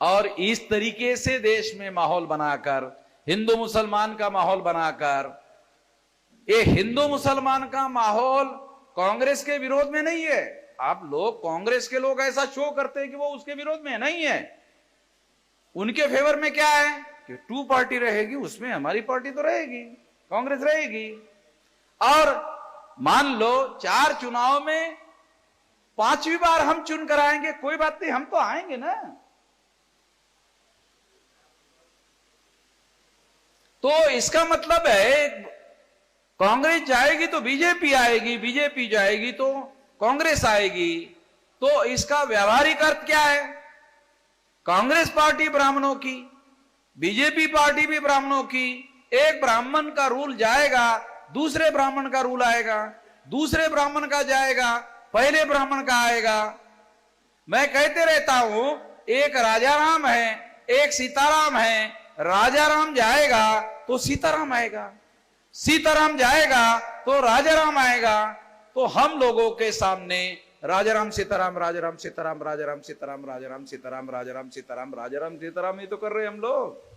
और इस तरीके से देश में माहौल बनाकर, हिंदू मुसलमान का माहौल बनाकर, ये हिंदू मुसलमान का माहौल कांग्रेस के विरोध में नहीं है। आप लोग, कांग्रेस के लोग ऐसा शो करते हैं कि वो उसके विरोध में नहीं है। उनके फेवर में क्या है कि 2 पार्टी रहेगी, उसमें हमारी पार्टी तो रहेगी, कांग्रेस रहेगी। और मान लो 4 चुनाव में 5वीं बार हम चुन कर आएंगे, कोई बात नहीं, हम तो आएंगे ना। तो इसका मतलब है कांग्रेस जाएगी तो बीजेपी आएगी, बीजेपी जाएगी तो कांग्रेस आएगी। तो इसका व्यावहारिक अर्थ क्या है? कांग्रेस पार्टी ब्राह्मणों की, बीजेपी पार्टी भी ब्राह्मणों की। एक ब्राह्मण का रूल जाएगा, दूसरे ब्राह्मण का रूल आएगा, दूसरे ब्राह्मण का जाएगा, पहले ब्राह्मण का आएगा। मैं कहते रहता हूं, एक राजा राम है, एक सीताराम है। राजा राम जाएगा तो सीताराम आएगा, सीताराम जाएगा तो राजा राम आएगा। तो हम लोगों के सामने राजा राम सीताराम, राजा राम सीताराम, राजा राम सीताराम, राजा राम सीताराम, राजा राम सीताराम, राजा राम सीताराम, ये तो कर रहे हैं हम लोग।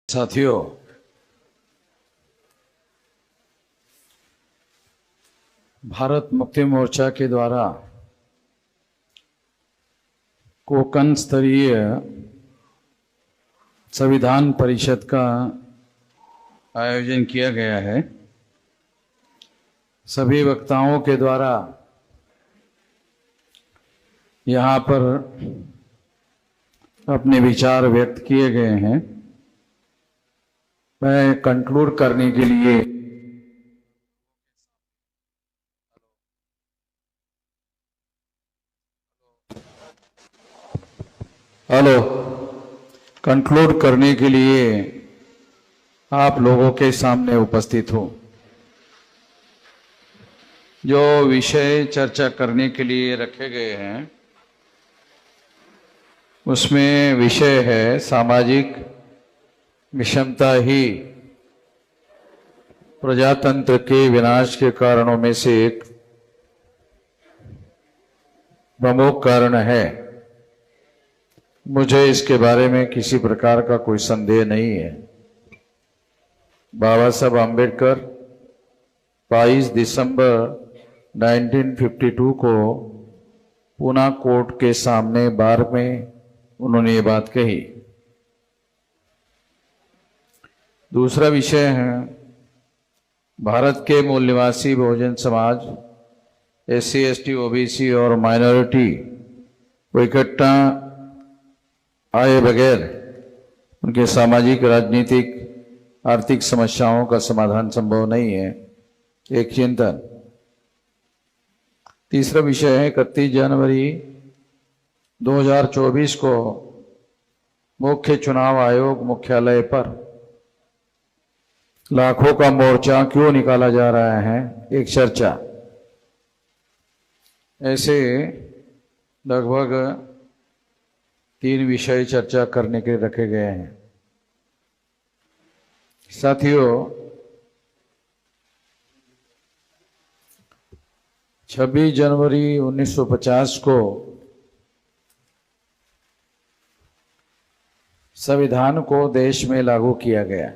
साथियों, भारत मुक्ति मोर्चा के द्वारा कोकण स्तरीय संविधान परिषद का आयोजन किया गया है। सभी वक्ताओं के द्वारा यहाँ पर अपने विचार व्यक्त किए गए हैं। मैं कंक्लूड करने के लिए कंक्लूड करने के लिए आप लोगों के सामने उपस्थित हूँ। जो विषय चर्चा करने के लिए रखे गए हैं उसमें विषय है सामाजिक विषमता ही प्रजातंत्र के विनाश के कारणों में से एक प्रमुख कारण है। मुझे इसके बारे में किसी प्रकार का कोई संदेह नहीं है। बाबा साहब आम्बेडकर 22 दिसंबर 1952 को पूना कोर्ट के सामने बार में उन्होंने ये बात कही। दूसरा विषय है भारत के मूल निवासी Bahujan Samaj, SC, ST, OBC और माइनॉरिटी को इकट्ठा आए बगैर उनके सामाजिक, राजनीतिक, आर्थिक समस्याओं का समाधान संभव नहीं है, एक चिंतन। तीसरा विषय है 31 जनवरी 2024 को मुख्य चुनाव आयोग मुख्यालय पर लाखों का मोर्चा क्यों निकाला जा रहा है, एक चर्चा। ऐसे लगभग 3 विषय चर्चा करने के लिए रखे गए हैं। साथियों, 26 जनवरी 1950 को संविधान को देश में लागू किया गया।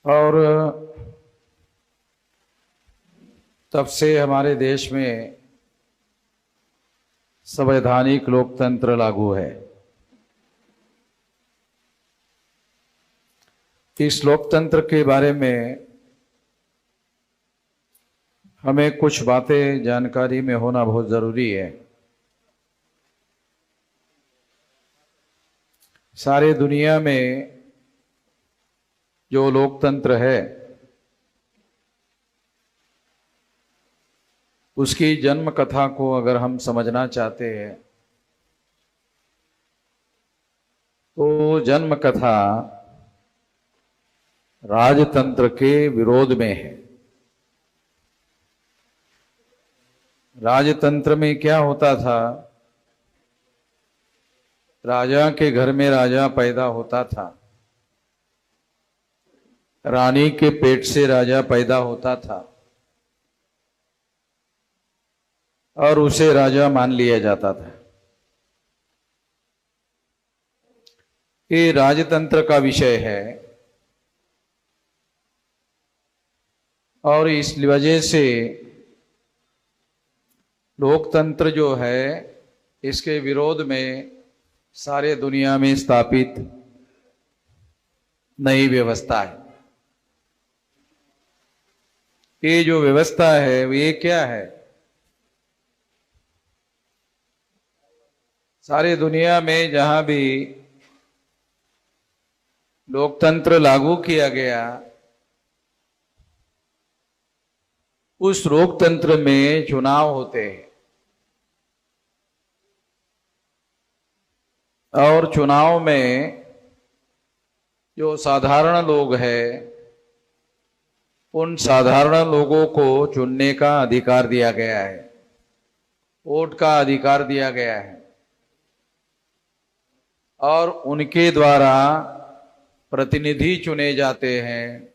और तब से हमारे देश में संवैधानिक लोकतंत्र लागू है। इस लोकतंत्र के बारे में हमें कुछ बातें जानकारी में होना बहुत जरूरी है। सारे दुनिया में जो लोकतंत्र है उसकी जन्म कथा को अगर हम समझना चाहते हैं तो जन्म कथा राजतंत्र के विरोध में है। राजतंत्र में क्या होता था? राजा के घर में राजा पैदा होता था, रानी के पेट से राजा पैदा होता था और उसे राजा मान लिया जाता था। ये राजतंत्र का विषय है और इस वजह से लोकतंत्र जो है इसके विरोध में सारे दुनिया में स्थापित नई व्यवस्था है। ये जो व्यवस्था है ये क्या है? सारे दुनिया में जहां भी लोकतंत्र लागू किया गया उस लोकतंत्र में चुनाव होते हैं और चुनाव में जो साधारण लोग हैं उन साधारण लोगों को चुनने का अधिकार दिया गया है, वोट का अधिकार दिया गया है और उनके द्वारा प्रतिनिधि चुने जाते हैं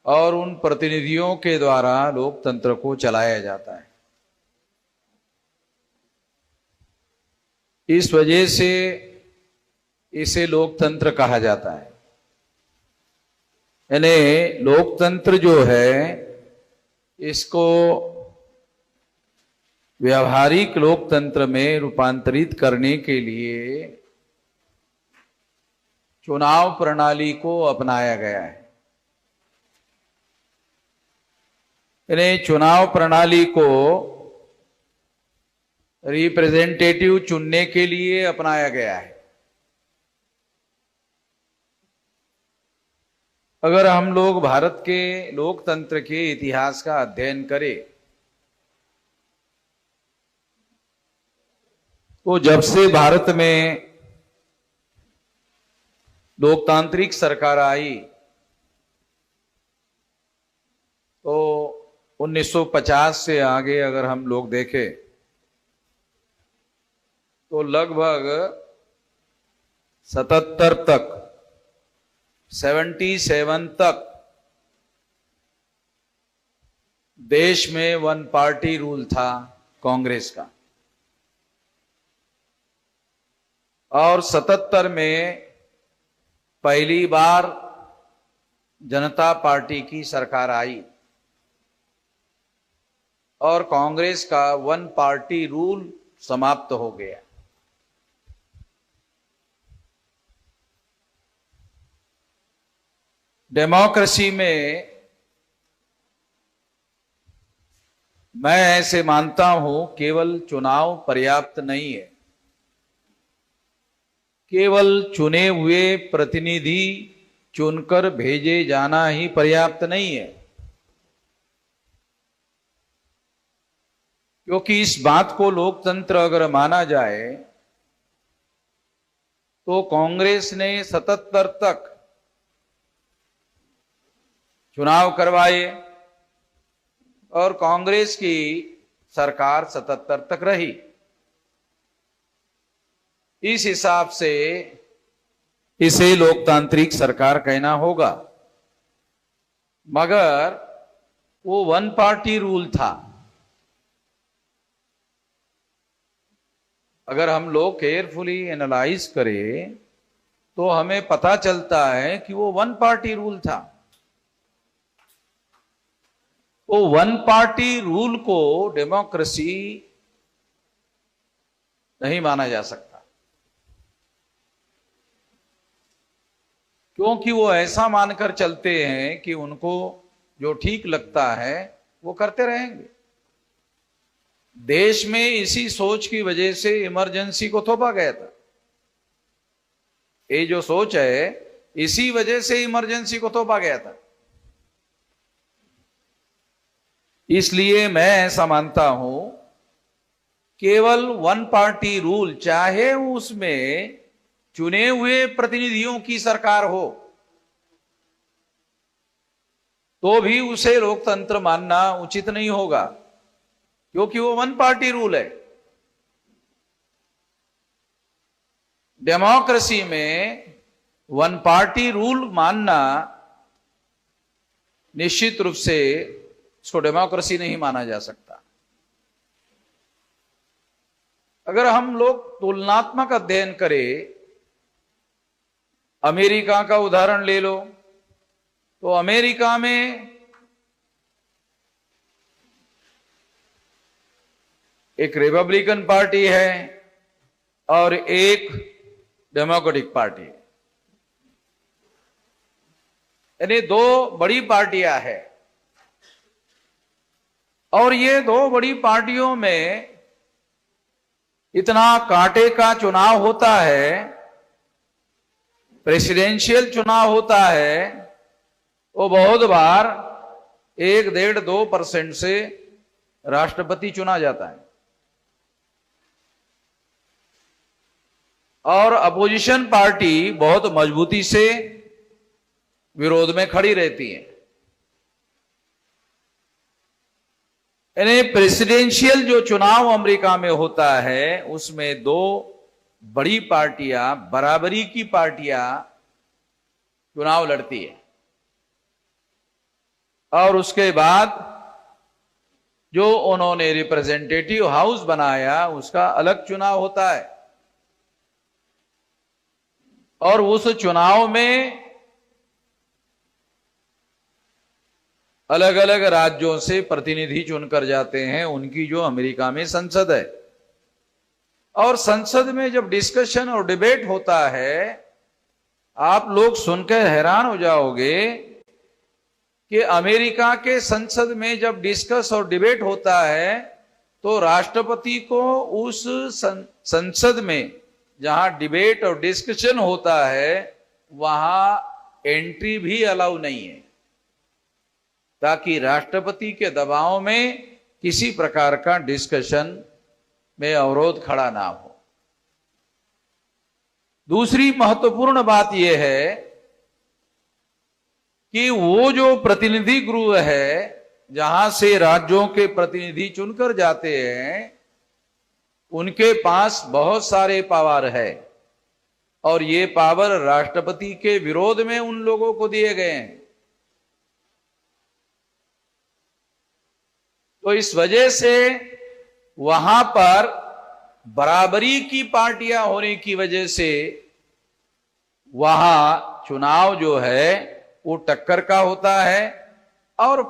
और उन प्रतिनिधियों के द्वारा लोकतंत्र को चलाया जाता है। इस वजह से इसे लोकतंत्र कहा जाता है। यानी लोकतंत्र जो है इसको व्यावहारिक लोकतंत्र में रूपांतरित करने के लिए चुनाव प्रणाली को अपनाया गया है। यानी चुनाव प्रणाली को रिप्रेजेंटेटिव चुनने के लिए अपनाया गया है। अगर हम लोग भारत के लोकतंत्र के इतिहास का अध्ययन करें तो जब से भारत में लोकतांत्रिक सरकार आई तो 1950 से आगे अगर हम लोग देखें तो लगभग 77 तक 77 तक देश में वन पार्टी रूल था कांग्रेस का और 77 में पहली बार जनता पार्टी की सरकार आई और कांग्रेस का वन पार्टी रूल समाप्त हो गया। डेमोक्रेसी में मैं ऐसे मानता हूं केवल चुनाव पर्याप्त नहीं है, केवल चुने हुए प्रतिनिधि चुनकर भेजे जाना ही पर्याप्त नहीं है, क्योंकि इस बात को लोकतंत्र अगर माना जाए तो कांग्रेस ने 77 तक चुनाव करवाए और कांग्रेस की सरकार 77 तक रही। इस हिसाब से इसे लोकतांत्रिक सरकार कहना होगा, मगर वो वन पार्टी रूल था। अगर हम लोग केयरफुली एनालाइज करें तो हमें पता चलता है कि वो वन पार्टी रूल था। वो वन पार्टी रूल को डेमोक्रेसी नहीं माना जा सकता, क्योंकि वो ऐसा मानकर चलते हैं कि उनको जो ठीक लगता है वो करते रहेंगे। देश में इसी सोच की वजह से इमरजेंसी को थोपा गया था। ये जो सोच है इसी वजह से इमरजेंसी को थोपा गया था। इसलिए मैं ऐसा मानता हूं केवल वन पार्टी रूल, चाहे उसमें चुने हुए प्रतिनिधियों की सरकार हो तो भी उसे लोकतंत्र मानना उचित नहीं होगा, क्योंकि वो वन पार्टी रूल है। डेमोक्रेसी में वन पार्टी रूल मानना निश्चित रूप से इसको डेमोक्रेसी नहीं माना जा सकता। अगर हम लोग तुलनात्मक अध्ययन करें, अमेरिका का उदाहरण ले लो, तो अमेरिका में एक रिपब्लिकन पार्टी है और एक डेमोक्रेटिक पार्टी है, यानी दो बड़ी पार्टियां हैं। और ये दो बड़ी पार्टियों में इतना कांटे का चुनाव होता है, प्रेसिडेंशियल चुनाव होता है, वो बहुत बार 1-1.5-2% से राष्ट्रपति चुना जाता है और अपोजिशन पार्टी बहुत मजबूती से विरोध में खड़ी रहती है। यानी प्रेसिडेंशियल जो चुनाव अमेरिका में होता है उसमें दो बड़ी पार्टियां, बराबरी की पार्टियां चुनाव लड़ती है और उसके बाद जो उन्होंने रिप्रेजेंटेटिव हाउस बनाया उसका अलग चुनाव होता है और उस चुनाव में अलग अलग राज्यों से प्रतिनिधि चुनकर जाते हैं, उनकी जो अमेरिका में संसद है। और संसद में जब डिस्कशन और डिबेट होता है, आप लोग सुनकर हैरान हो जाओगे कि अमेरिका के संसद में जब डिस्कस और डिबेट होता है तो राष्ट्रपति को उस संसद में जहां डिबेट और डिस्कशन होता है वहां एंट्री भी अलाउ नहीं है, ताकि राष्ट्रपति के दबाव में किसी प्रकार का डिस्कशन में अवरोध खड़ा ना हो। दूसरी महत्वपूर्ण बात यह है कि वो जो प्रतिनिधि गृह है जहां से राज्यों के प्रतिनिधि चुनकर जाते हैं, उनके पास बहुत सारे पावर है और ये पावर राष्ट्रपति के विरोध में उन लोगों को दिए गए हैं। तो इस वजह से वहां पर बराबरी की पार्टियां होने की वजह से वहां चुनाव जो है वो टक्कर का होता है और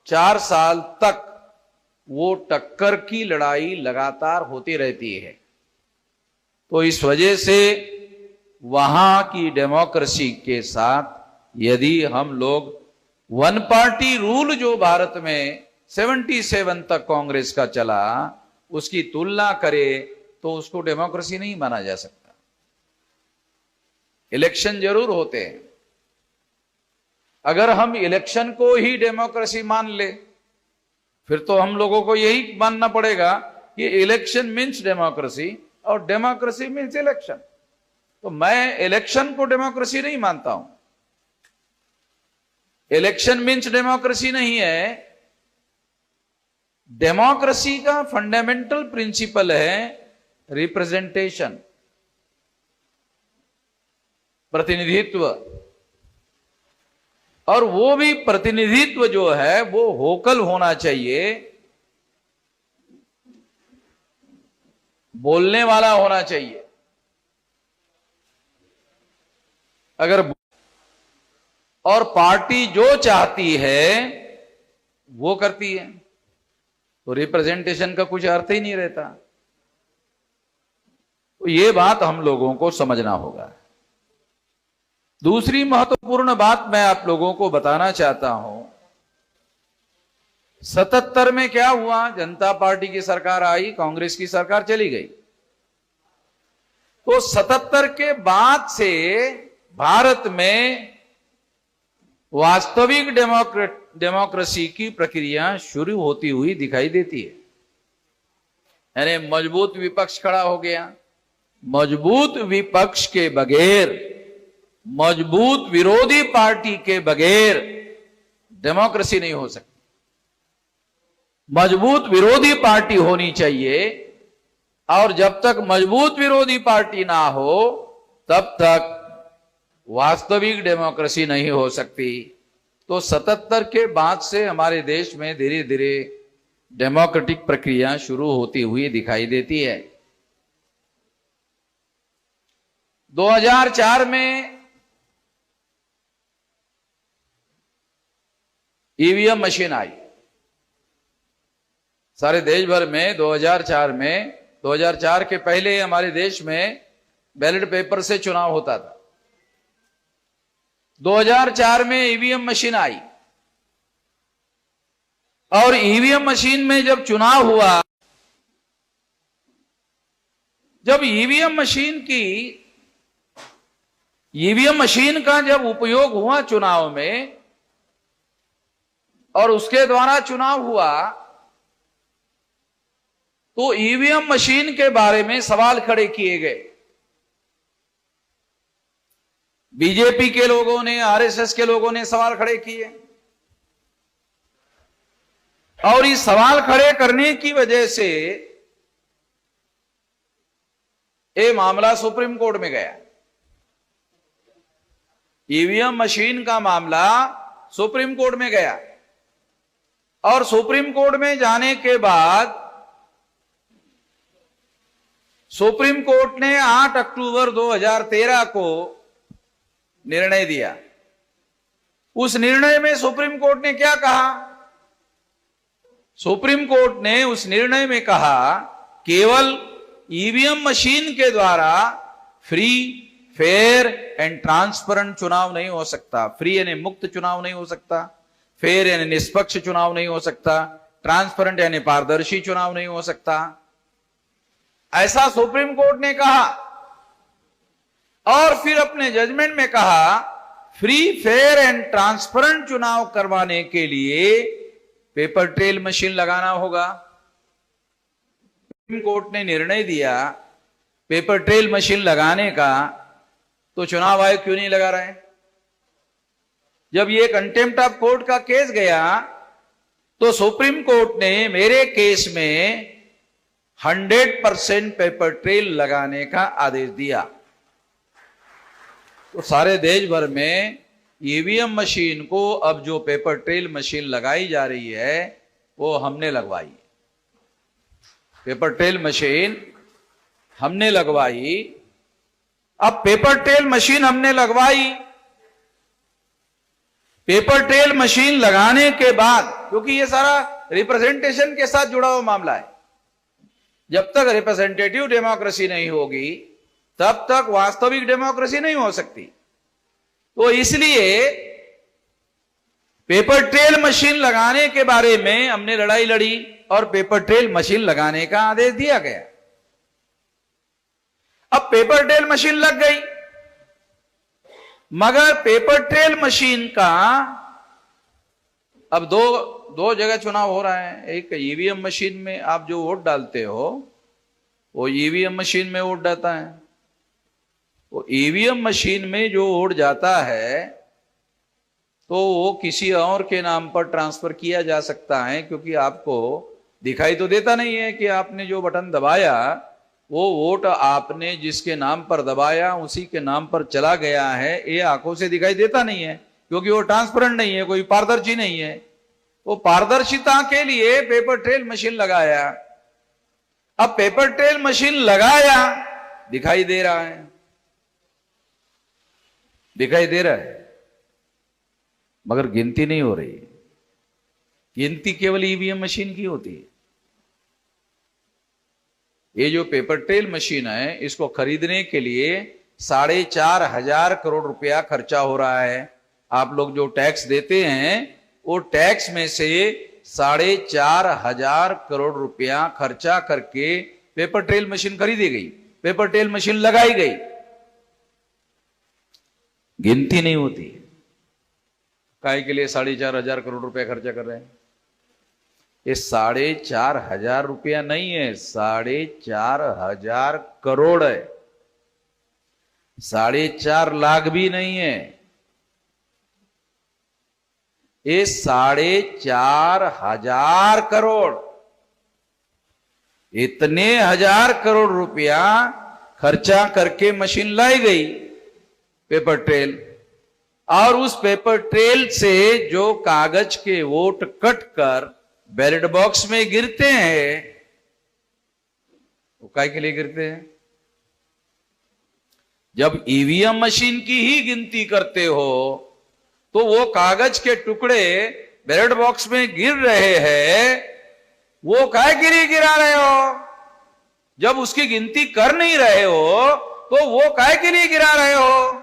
4 साल तक वो टक्कर की लड़ाई लगातार होती रहती है। तो इस वजह से वहां की डेमोक्रेसी के साथ यदि हम लोग वन पार्टी रूल जो भारत में 77 तक कांग्रेस का चला उसकी तुलना करें तो उसको डेमोक्रेसी नहीं माना जा सकता। इलेक्शन जरूर होते हैं, अगर हम इलेक्शन को ही डेमोक्रेसी मान ले फिर तो हम लोगों को यही मानना पड़ेगा कि इलेक्शन मीन्स डेमोक्रेसी और डेमोक्रेसी मीन्स इलेक्शन। तो मैं इलेक्शन को डेमोक्रेसी नहीं मानता हूं। इलेक्शन मीन्स डेमोक्रेसी नहीं है। डेमोक्रेसी का फंडामेंटल प्रिंसिपल है रिप्रेजेंटेशन, प्रतिनिधित्व, और वो भी प्रतिनिधित्व जो है वो वोकल होना चाहिए, बोलने वाला होना चाहिए। अगर और पार्टी जो चाहती है वो करती है तो रिप्रेजेंटेशन का कुछ अर्थ ही नहीं रहता। तो ये बात हम लोगों को समझना होगा। दूसरी महत्वपूर्ण बात मैं आप लोगों को बताना चाहता हूं, 77 में क्या हुआ, जनता पार्टी की सरकार आई, कांग्रेस की सरकार चली गई। तो 77 के बाद से भारत में वास्तविक डेमोक्रेसी की प्रक्रिया शुरू होती हुई दिखाई देती है। यानी मजबूत विपक्ष खड़ा हो गया। मजबूत विपक्ष के बगैर, मजबूत विरोधी पार्टी के बगैर डेमोक्रेसी नहीं हो सकती। मजबूत विरोधी पार्टी होनी चाहिए और जब तक मजबूत विरोधी पार्टी ना हो तब तक वास्तविक डेमोक्रेसी नहीं हो सकती। तो 77 के बाद से हमारे देश में धीरे धीरे डेमोक्रेटिक प्रक्रिया शुरू होती हुई दिखाई देती है। 2004 में ईवीएम मशीन आई सारे देश भर में। 2004 के पहले हमारे देश में बैलेट पेपर से चुनाव होता था। 2004 में ईवीएम मशीन आई और ईवीएम मशीन में जब चुनाव हुआ, जब ईवीएम मशीन का जब उपयोग हुआ चुनाव में और उसके द्वारा चुनाव हुआ, तो ईवीएम मशीन के बारे में सवाल खड़े किए गए। बीजेपी के लोगों ने, आरएसएस के लोगों ने सवाल खड़े किए और इस सवाल खड़े करने की वजह से ये मामला सुप्रीम कोर्ट में गया। ईवीएम मशीन का मामला सुप्रीम कोर्ट में गया और सुप्रीम कोर्ट में जाने के बाद सुप्रीम कोर्ट ने 8 अक्टूबर 2013 को निर्णय दिया। उस निर्णय में सुप्रीम कोर्ट ने क्या कहा? सुप्रीम कोर्ट ने उस निर्णय में कहा केवल ईवीएम मशीन के द्वारा फ्री, फेयर एंड ट्रांसपेरेंट चुनाव नहीं हो सकता। फ्री यानी मुक्त चुनाव नहीं हो सकता, फेयर यानी निष्पक्ष चुनाव नहीं हो सकता, ट्रांसपेरेंट यानी पारदर्शी चुनाव नहीं हो सकता, ऐसा सुप्रीम कोर्ट ने कहा। और फिर अपने जजमेंट में कहा फ्री, फेयर एंड ट्रांसपेरेंट चुनाव करवाने के लिए पेपर ट्रेल मशीन लगाना होगा। सुप्रीम कोर्ट ने निर्णय दिया पेपर ट्रेल मशीन लगाने का, तो चुनाव आयोग क्यों नहीं लगा रहे? जब ये कंटेम्प्ट ऑफ कोर्ट का केस गया तो सुप्रीम कोर्ट ने मेरे केस में 100% पेपर ट्रेल लगाने का आदेश दिया। तो सारे देश भर में ईवीएम मशीन को अब जो पेपर ट्रेल मशीन लगाई जा रही है वो हमने लगवाई। पेपर ट्रेल मशीन हमने लगवाई। अब पेपर ट्रेल मशीन हमने लगवाई, पेपर ट्रेल मशीन लगाने के बाद, क्योंकि ये सारा रिप्रेजेंटेशन के साथ जुड़ा हुआ मामला है, जब तक रिप्रेजेंटेटिव डेमोक्रेसी नहीं होगी तब तक वास्तविक डेमोक्रेसी नहीं हो सकती। तो इसलिए पेपर ट्रेल मशीन लगाने के बारे में हमने लड़ाई लड़ी और पेपर ट्रेल मशीन लगाने का आदेश दिया गया। अब पेपर ट्रेल मशीन लग गई, मगर पेपर ट्रेल मशीन का अब दो जगह चुनाव हो रहा है। एक ईवीएम मशीन में आप जो वोट डालते हो वो ईवीएम मशीन में वोट जाता है। वो ईवीएम मशीन में जो वोट जाता है तो वो किसी और के नाम पर ट्रांसफर किया जा सकता है, क्योंकि आपको दिखाई तो देता नहीं है कि आपने जो बटन दबाया वो वोट आपने जिसके नाम पर दबाया उसी के नाम पर चला गया है। ये आंखों से दिखाई देता नहीं है क्योंकि वो ट्रांसपेरेंट नहीं है, कोई पारदर्शी नहीं है। वो पारदर्शिता के लिए पेपर ट्रेल मशीन लगाया। अब पेपर ट्रेल मशीन लगाया, दिखाई दे रहा है, दिखाई दे रहा है, मगर गिनती नहीं हो रही। गिनती केवल ईवीएम मशीन की होती है। ये जो पेपर ट्रेल मशीन है इसको खरीदने के लिए 4,500 करोड़ रुपया खर्चा हो रहा है। आप लोग जो टैक्स देते हैं वो टैक्स में से 4,500 करोड़ रुपया खर्चा करके पेपर ट्रेल मशीन खरीदी गई, पेपर ट्रेल मशीन लगाई गई। गिनती नहीं होती। काय के लिए 4,500 करोड़ रुपया खर्चा कर रहे हैं? ये 4,500 रुपया नहीं है, 4,500 करोड़ है। 4.5 लाख भी नहीं है, ये 4,500 करोड़। इतने 1000 करोड़ रुपया खर्चा करके मशीन लाई गई, पेपर ट्रेल, और उस पेपर ट्रेल से जो कागज के वोट कट कर बैलेट बॉक्स में गिरते हैं, वो काय के लिए गिरते हैं? जब ईवीएम मशीन की ही गिनती करते हो तो वो कागज के टुकड़े बैलेट बॉक्स में गिर रहे हैं, वो काय के लिए गिरा रहे हो? जब उसकी गिनती कर नहीं रहे हो तो वो काय के लिए गिरा रहे हो?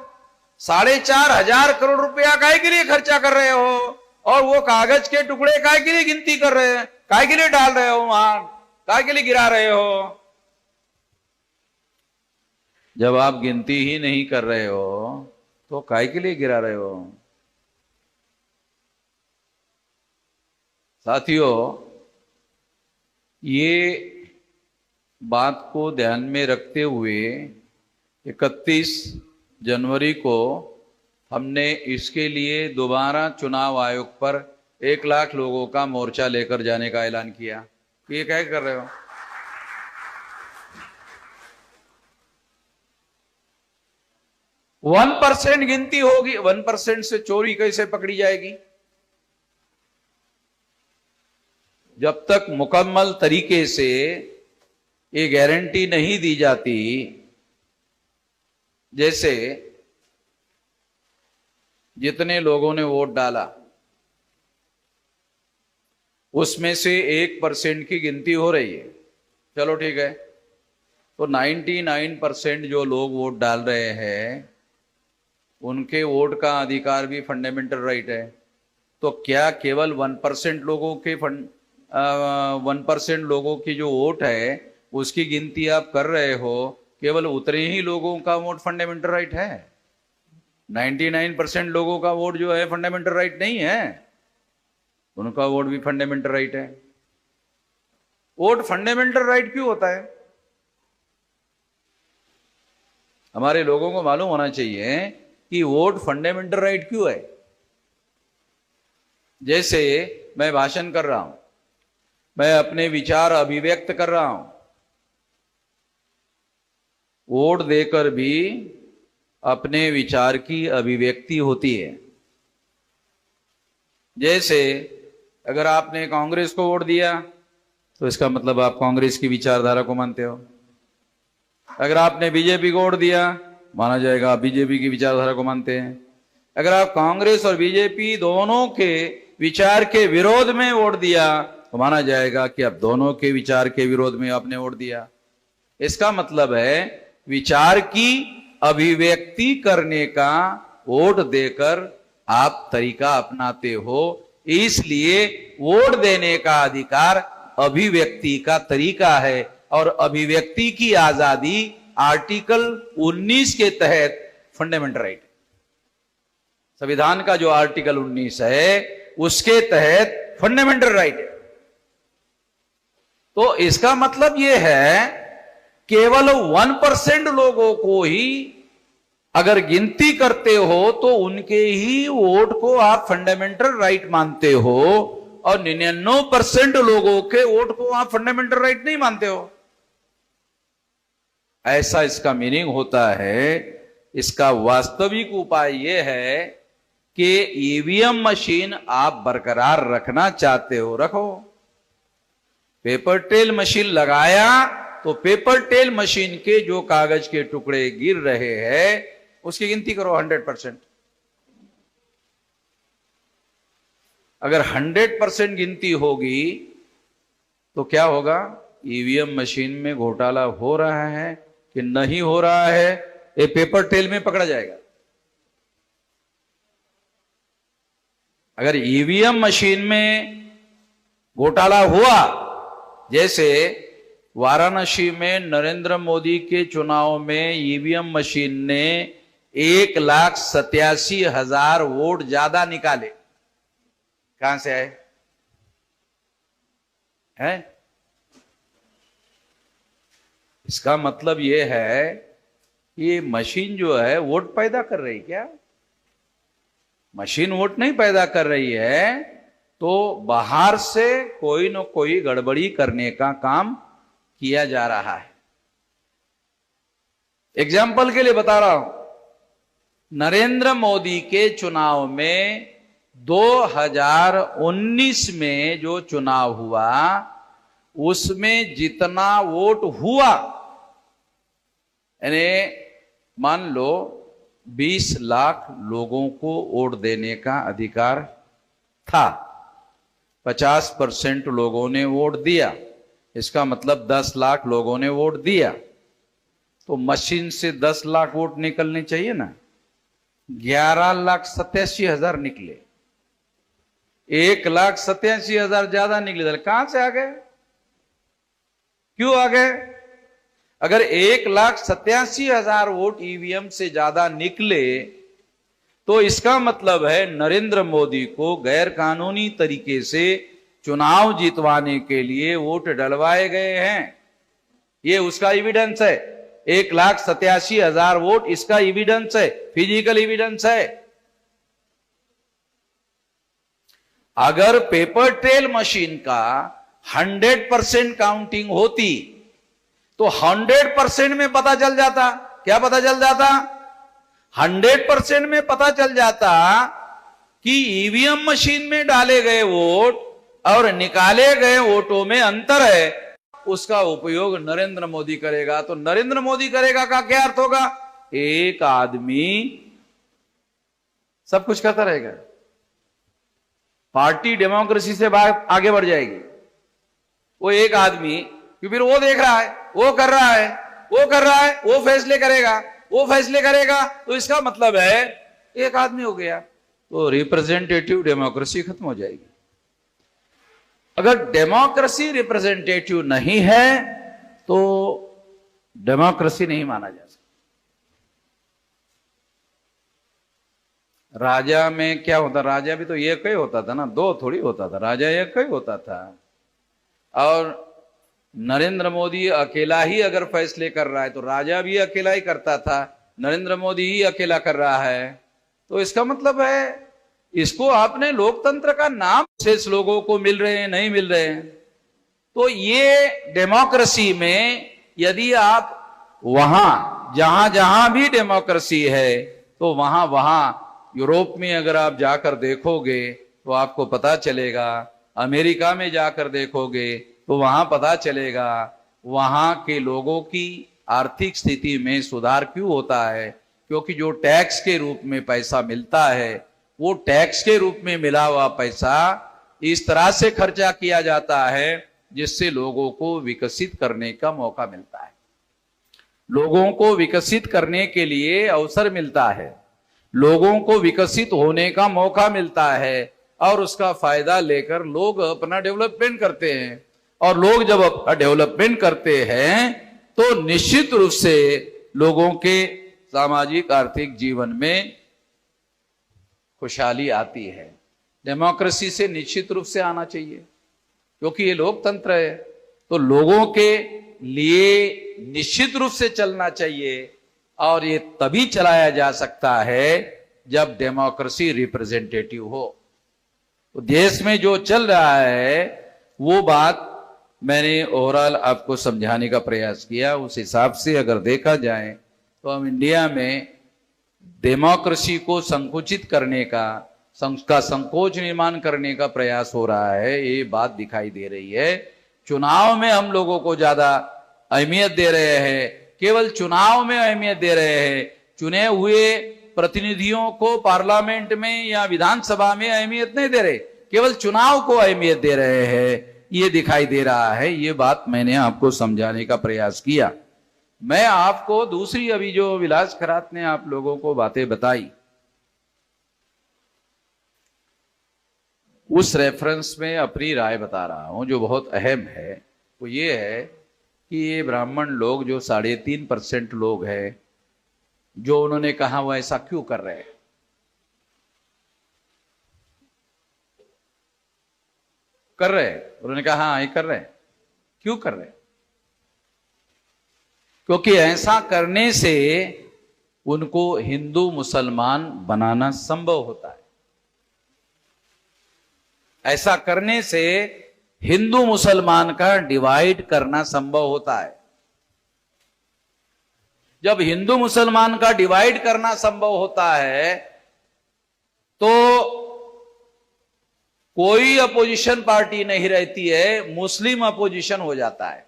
4,500 करोड़ रुपया काय के लिए खर्चा कर रहे हो, और वो कागज के टुकड़े काय के लिए गिनती कर रहे हैं, काय के लिए डाल रहे हो वहां, काय के लिए गिरा रहे हो? जब आप गिनती ही नहीं कर रहे हो तो काय के लिए गिरा रहे हो? साथियों, ये बात को ध्यान में रखते हुए 31 जनवरी को हमने इसके लिए दोबारा चुनाव आयोग पर 1 लाख लोगों का मोर्चा लेकर जाने का ऐलान किया। ये क्या कर रहे हो? वन 1% गिनती होगी, 1% से चोरी कैसे पकड़ी जाएगी? जब तक मुकम्मल तरीके से ये गारंटी नहीं दी जाती, जैसे जितने लोगों ने वोट डाला उसमें से 1% की गिनती हो रही है, चलो ठीक है, तो 99% जो लोग वोट डाल रहे हैं उनके वोट का अधिकार भी फंडामेंटल राइट है। तो क्या केवल 1% लोगों के 1% लोगों की जो वोट है उसकी गिनती आप कर रहे हो, केवल उतने ही लोगों का वोट फंडामेंटल राइट है? 99% लोगों का वोट जो है फंडामेंटल राइट नहीं है, उनका वोट भी फंडामेंटल राइट है। वोट फंडामेंटल राइट क्यों होता है? हमारे लोगों को मालूम होना चाहिए कि वोट फंडामेंटल राइट क्यों है। जैसे मैं भाषण कर रहा हूं, मैं अपने विचार अभिव्यक्त कर रहा हूं, वोट देकर भी अपने विचार की अभिव्यक्ति होती है। जैसे अगर आपने कांग्रेस को वोट दिया तो इसका मतलब आप कांग्रेस की विचारधारा को मानते हो। अगर आपने बीजेपी को वोट दिया, माना जाएगा आप बीजेपी की विचारधारा को मानते हैं। अगर आप कांग्रेस और बीजेपी दोनों के विचार के विरोध में वोट दिया तो माना जाएगा कि आप दोनों के विचार के विरोध में आपने वोट दिया। इसका मतलब है विचार की अभिव्यक्ति करने का वोट देकर आप तरीका अपनाते हो, इसलिए वोट देने का अधिकार अभिव्यक्ति का तरीका है। और अभिव्यक्ति की आजादी आर्टिकल 19 के तहत फंडामेंटल राइट, संविधान का जो आर्टिकल 19 है उसके तहत फंडामेंटल राइट है। तो इसका मतलब यह है केवल 1% लोगों को ही अगर गिनती करते हो तो उनके ही वोट को आप फंडामेंटल राइट मानते हो, और 99% लोगों के वोट को आप फंडामेंटल राइट नहीं मानते हो। ऐसा इसका मीनिंग होता है। इसका वास्तविक उपाय यह है कि ईवीएम मशीन आप बरकरार रखना चाहते हो, रखो। पेपर ट्रेल मशीन लगाया तो पेपर ट्रेल मशीन के जो कागज के टुकड़े गिर रहे हैं उसकी गिनती करो 100%। अगर 100% गिनती होगी तो क्या होगा? ईवीएम मशीन में घोटाला हो रहा है कि नहीं हो रहा है, ये पेपर ट्रेल में पकड़ा जाएगा। अगर ईवीएम मशीन में घोटाला हुआ, जैसे वाराणसी में नरेंद्र मोदी के चुनाव में ईवीएम मशीन ने 1,87,000 वोट ज्यादा निकाले, कहां से आए हैं? इसका मतलब यह है कि ये मशीन जो है वोट पैदा कर रही, क्या मशीन वोट नहीं पैदा कर रही है, तो बाहर से कोई न कोई गड़बड़ी करने का काम किया जा रहा है। एग्जाम्पल के लिए बता रहा हूं, नरेंद्र मोदी के चुनाव में 2019 में जो चुनाव हुआ उसमें जितना वोट हुआ, यानी मान लो 20 लाख लोगों को वोट देने का अधिकार था, 50% लोगों ने वोट दिया, इसका मतलब 10 लाख लोगों ने वोट दिया, तो मशीन से 10 लाख वोट निकलने चाहिए ना, 11,87,000 निकले, 1,87,000 ज्यादा निकले, कहां से आ गए, क्यों आ गए? अगर 1,87,000 वोट ईवीएम से ज्यादा निकले तो इसका मतलब है नरेंद्र मोदी को गैर कानूनी तरीके से चुनाव जीतवाने के लिए वोट डलवाए गए हैं। ये उसका एविडेंस है, 1,87,000 वोट इसका एविडेंस है, फिजिकल एविडेंस है। अगर पेपर ट्रेल मशीन का 100% काउंटिंग होती तो 100% में पता चल जाता, क्या पता चल जाता? 100% में पता चल जाता कि ईवीएम मशीन में डाले गए वोट और निकाले गए वोटों में अंतर है, उसका उपयोग नरेंद्र मोदी करेगा। तो नरेंद्र मोदी करेगा का क्या अर्थ होगा? एक आदमी सब कुछ करता रहेगा, पार्टी डेमोक्रेसी से आगे बढ़ जाएगी। वो एक आदमी, क्योंकि फिर वो देख रहा है, वो कर रहा है, वो कर रहा है, वो फैसले करेगा, वो फैसले करेगा, तो इसका मतलब है एक आदमी हो गया, तो रिप्रेजेंटेटिव डेमोक्रेसी खत्म हो जाएगी। अगर डेमोक्रेसी रिप्रेजेंटेटिव नहीं है तो डेमोक्रेसी नहीं माना जा सकता। राजा में क्या होता, राजा भी तो एक ही होता था ना, दो थोड़ी होता था, राजा एक ही होता था। और नरेंद्र मोदी अकेला ही अगर फैसले कर रहा है तो राजा भी अकेला ही करता था, नरेंद्र मोदी ही अकेला कर रहा है, तो इसका मतलब है इसको आपने लोकतंत्र का नाम शेष लोगों को मिल रहे हैं, नहीं मिल रहे हैं। तो ये डेमोक्रेसी में यदि आप वहां जहां जहां भी डेमोक्रेसी है तो वहां वहां यूरोप में अगर आप जाकर देखोगे तो आपको पता चलेगा, अमेरिका में जाकर देखोगे तो वहां पता चलेगा वहां के लोगों की आर्थिक स्थिति में सुधार क्यों होता है, क्योंकि जो टैक्स के रूप में पैसा मिलता है वो टैक्स के रूप में मिला हुआ पैसा इस तरह से खर्चा किया जाता है जिससे लोगों को विकसित करने का मौका मिलता है, लोगों को विकसित करने के लिए अवसर मिलता है, लोगों को विकसित होने का मौका मिलता है और उसका फायदा लेकर लोग अपना डेवलपमेंट करते हैं। और लोग जब अपना डेवलपमेंट करते हैं तो निश्चित रूप से लोगों के सामाजिक आर्थिक जीवन में खुशहाली आती है। डेमोक्रेसी से निश्चित रूप से आना चाहिए, क्योंकि ये लोकतंत्र है, तो लोगों के लिए निश्चित रूप से चलना चाहिए। और ये तभी चलाया जा सकता है जब डेमोक्रेसी रिप्रेजेंटेटिव हो। तो देश में जो चल रहा है वो बात मैंने ओवरऑल आपको समझाने का प्रयास किया। उस हिसाब से अगर देखा जाए तो हम इंडिया में डेमोक्रेसी को संकुचित करने का संकोच निर्माण करने का प्रयास हो रहा है, ये बात दिखाई दे रही है। चुनाव में हम लोगों को ज्यादा अहमियत दे रहे हैं, केवल चुनाव में अहमियत दे रहे हैं, चुने हुए प्रतिनिधियों को पार्लियामेंट में या विधानसभा में अहमियत नहीं दे रहे, केवल चुनाव को अहमियत दे रहे हैं, ये दिखाई दे रहा है। ये बात मैंने आपको समझाने का प्रयास किया। मैं आपको दूसरी अभी जो विलास खरात ने आप लोगों को बातें बताई उस रेफरेंस में अपनी राय बता रहा हूं जो बहुत अहम है। वो ये है कि ये ब्राह्मण लोग जो 3.5% लोग हैं जो उन्होंने कहा वो ऐसा क्यों कर रहे हैं, उन्होंने कहा हाँ ये कर रहे हैं, क्यों कर रहे हैं? क्योंकि ऐसा करने से उनको हिंदू मुसलमान बनाना संभव होता है। ऐसा करने से हिंदू मुसलमान का डिवाइड करना संभव होता है। जब हिंदू मुसलमान का डिवाइड करना संभव होता है तो कोई अपोजिशन पार्टी नहीं रहती है, मुस्लिम अपोजिशन हो जाता है।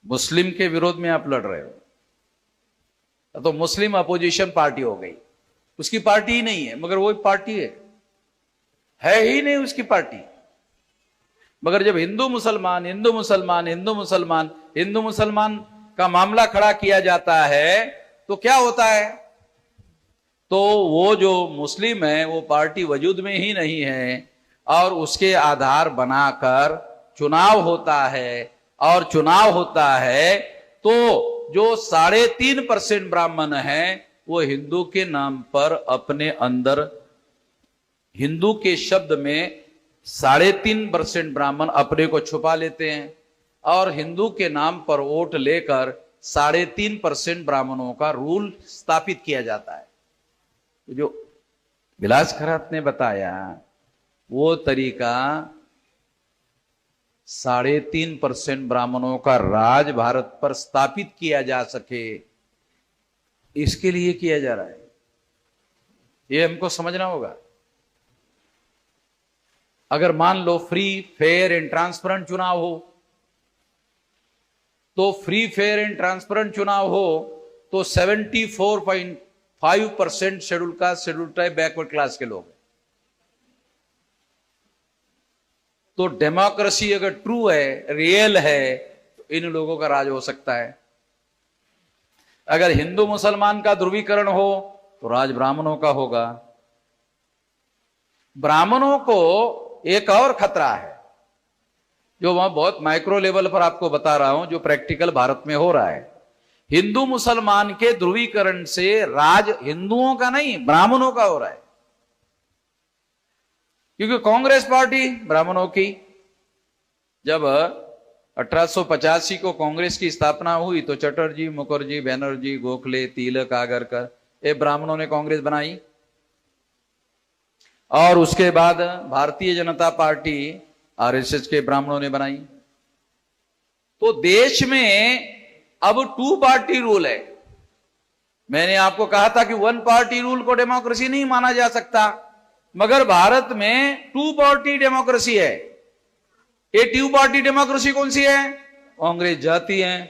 मुस्लिम के विरोध में आप लड़ रहे हो तो मुस्लिम अपोजिशन पार्टी हो गई। उसकी पार्टी ही नहीं है, मगर वो पार्टी है ही नहीं उसकी पार्टी। मगर जब हिंदू मुसलमान हिंदू मुसलमान हिंदू मुसलमान हिंदू मुसलमान का मामला खड़ा किया जाता है तो क्या होता है, तो वो जो मुस्लिम है वो पार्टी वजूद में ही नहीं है और उसके आधार बनाकर चुनाव होता है। और चुनाव होता है तो जो 3.5% ब्राह्मण है वो हिंदू के नाम पर अपने अंदर हिंदू के शब्द में 3.5% ब्राह्मण अपने को छुपा लेते हैं और हिंदू के नाम पर वोट लेकर 3.5% ब्राह्मणों का रूल स्थापित किया जाता है। जो विलास खरात ने बताया वो तरीका 3.5% ब्राह्मणों का राज भारत पर स्थापित किया जा सके इसके लिए किया जा रहा है। ये हमको समझना होगा। अगर मान लो फ्री फेयर एंड ट्रांसपेरेंट चुनाव हो तो फ्री फेयर एंड ट्रांसपेरेंट चुनाव हो तो 74.5% schedule caste schedule tribe backward class के लोग हैं। तो डेमोक्रेसी अगर ट्रू है रियल है तो इन लोगों का राज हो सकता है। अगर हिंदू मुसलमान का ध्रुवीकरण हो तो राज ब्राह्मणों का होगा। ब्राह्मणों को एक और खतरा है जो वहां बहुत माइक्रो लेवल पर आपको बता रहा हूं, जो प्रैक्टिकल भारत में हो रहा है। हिंदू मुसलमान के ध्रुवीकरण से राज हिंदुओं का नहीं ब्राह्मणों का हो रहा है। क्योंकि कांग्रेस पार्टी ब्राह्मणों की, जब 1885 को कांग्रेस की स्थापना हुई तो चटर्जी, मुखर्जी, बैनर्जी, गोखले, तिलक, आगरकर ये ब्राह्मणों ने कांग्रेस बनाई। और उसके बाद भारतीय जनता पार्टी आरएसएस के ब्राह्मणों ने बनाई। तो देश में अब 2 पार्टी रूल है। मैंने आपको कहा था कि 1 पार्टी रूल को डेमोक्रेसी नहीं माना जा सकता, मगर भारत में 2 पार्टी डेमोक्रेसी है। ये 2 पार्टी डेमोक्रेसी कौन सी है? कांग्रेस जाती है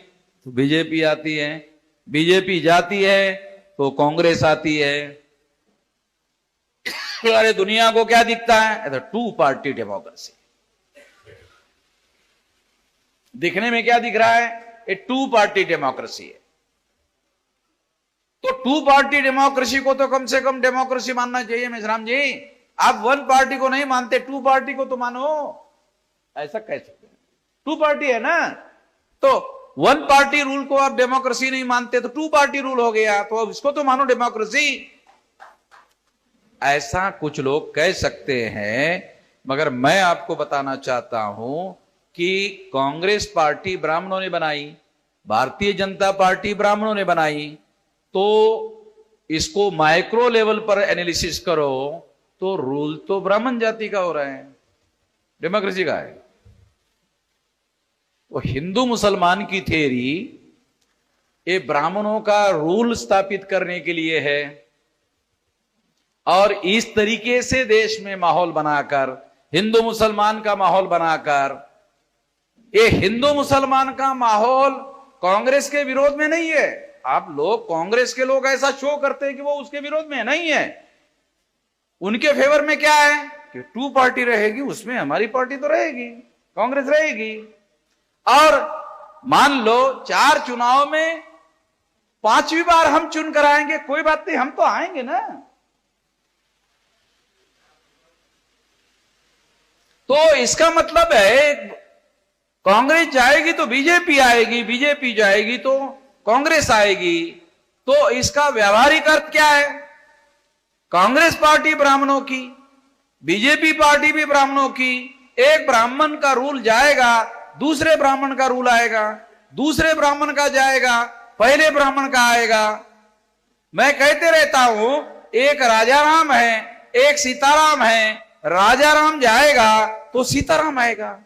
तो बीजेपी आती है, बीजेपी जाती है तो कांग्रेस आती है। अरे दुनिया को क्या दिखता है? 2 पार्टी डेमोक्रेसी दिखने में क्या दिख रहा है? ये 2 पार्टी डेमोक्रेसी है। तो 2 पार्टी डेमोक्रेसी को तो कम से कम डेमोक्रेसी मानना चाहिए। मेजराम जी, आप 1 पार्टी को नहीं मानते, 2 पार्टी को तो मानो। ऐसा कह सकते हैं, 2 पार्टी है ना, तो 1 पार्टी रूल को आप डेमोक्रेसी नहीं मानते तो 2 पार्टी रूल हो गया, तो अब इसको तो मानो डेमोक्रेसी। ऐसा कुछ लोग कह सकते हैं, मगर मैं आपको बताना चाहता हूं कि कांग्रेस पार्टी ब्राह्मणों ने बनाई, भारतीय जनता पार्टी ब्राह्मणों ने बनाई। तो इसको माइक्रो लेवल पर एनालिसिस करो तो रूल तो ब्राह्मण जाति का हो रहा है, डेमोक्रेसी का है। तो हिंदू मुसलमान की थ्योरी ये ब्राह्मणों का रूल स्थापित करने के लिए है और इस तरीके से देश में माहौल बनाकर, हिंदू मुसलमान का माहौल बनाकर, ये हिंदू मुसलमान का माहौल कांग्रेस के विरोध में नहीं है। आप लोग कांग्रेस के लोग ऐसा शो करते हैं कि वो उसके विरोध में नहीं है, उनके फेवर में क्या है कि 2 पार्टी रहेगी, उसमें हमारी पार्टी तो रहेगी, कांग्रेस रहेगी। और मान लो 4 चुनाव में 5वीं बार हम चुन कर आएंगे, कोई बात नहीं, हम तो आएंगे ना। तो इसका मतलब है कांग्रेस जाएगी तो बीजेपी आएगी, बीजेपी जाएगी तो कांग्रेस आएगी। तो इसका व्यावहारिक अर्थ क्या है? कांग्रेस पार्टी ब्राह्मणों की, बीजेपी पार्टी भी ब्राह्मणों की। एक ब्राह्मण का रूल जाएगा, दूसरे ब्राह्मण का रूल आएगा, दूसरे ब्राह्मण का जाएगा, पहले ब्राह्मण का आएगा। मैं कहते रहता हूं, एक राजाराम है, एक सीताराम है। राजाराम जाएगा तो सीताराम आएगा,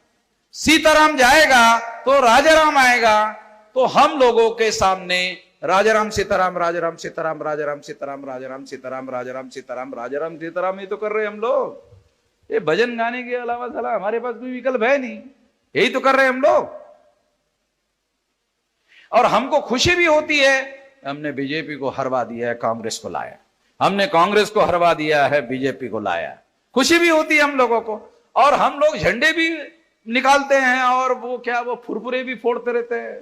सीताराम जाएगा तो राजाराम आएगा। तो हम लोगों के सामने राजाराम सीताराम, राजाराम सीताराम, राजाराम सीताराम, राजाराम सीताराम, राजाराम सीताराम, राजाराम सीताराम, ये तो कर रहे हम लोग। ये भजन गाने के अलावा साला हमारे पास कोई विकल्प है नहीं, यही तो कर रहे हम लोग। और हमको खुशी भी होती है, हमने बीजेपी को हरवा दिया है, कांग्रेस को लाया, हमने कांग्रेस को हरवा दिया है, बीजेपी को लाया, खुशी भी होती है हम लोगों को। और हम लोग झंडे भी निकालते हैं और वो क्या, वो फुरफुरे भी फोड़ते रहते हैं।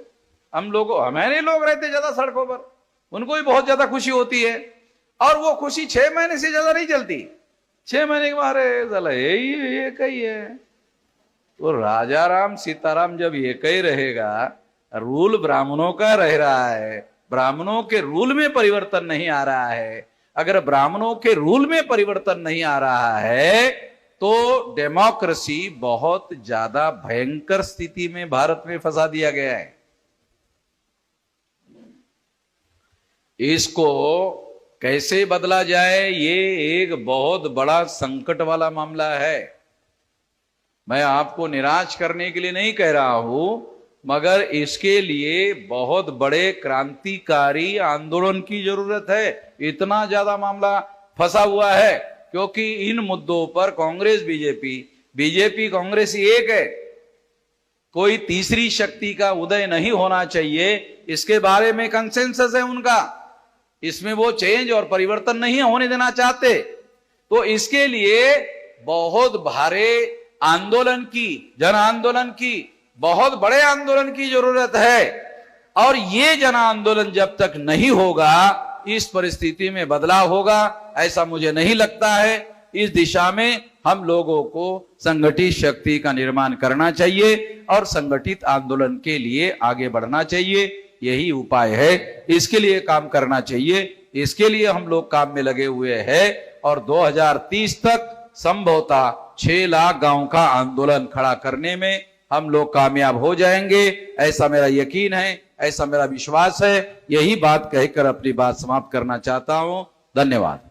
हम लोग, हमारे लोग रहते ज्यादा सड़कों पर, उनको भी बहुत ज्यादा खुशी होती है। और वो खुशी 6 महीने से ज्यादा नहीं चलती। 6 महीने के बाद यही एक ही है। तो राजाराम सीताराम जब एक ही रहेगा, रूल ब्राह्मणों का रह रहा है, ब्राह्मणों के रूल में परिवर्तन नहीं आ रहा है। अगर ब्राह्मणों के रूल में परिवर्तन नहीं आ रहा है तो डेमोक्रेसी बहुत ज्यादा भयंकर स्थिति में भारत में फंसा दिया गया है। इसको कैसे बदला जाए, ये एक बहुत बड़ा संकट वाला मामला है। मैं आपको निराश करने के लिए नहीं कह रहा हूं, मगर इसके लिए बहुत बड़े क्रांतिकारी आंदोलन की जरूरत है। इतना ज्यादा मामला फंसा हुआ है क्योंकि इन मुद्दों पर कांग्रेस बीजेपी कांग्रेस एक है, कोई तीसरी शक्ति का उदय नहीं होना चाहिए। इसके बारे में कंसेंसस है उनका, इसमें वो चेंज और परिवर्तन नहीं होने देना चाहते। तो इसके लिए बहुत भारी आंदोलन की, जन आंदोलन की, बहुत बड़े आंदोलन की जरूरत है। और ये जन आंदोलन जब तक नहीं होगा, इस परिस्थिति में बदलाव होगा ऐसा मुझे नहीं लगता है। इस दिशा में हम लोगों को संगठित शक्ति का निर्माण करना चाहिए और संगठित आंदोलन के लिए आगे बढ़ना चाहिए। यही उपाय है, इसके लिए काम करना चाहिए। इसके लिए हम लोग काम में लगे हुए हैं और 2030 तक संभवतः 6 लाख गांव का आंदोलन खड़ा करने में हम लोग कामयाब हो जाएंगे, ऐसा मेरा यकीन है, ऐसा मेरा विश्वास है। यही बात कहकर अपनी बात समाप्त करना चाहता हूं। धन्यवाद।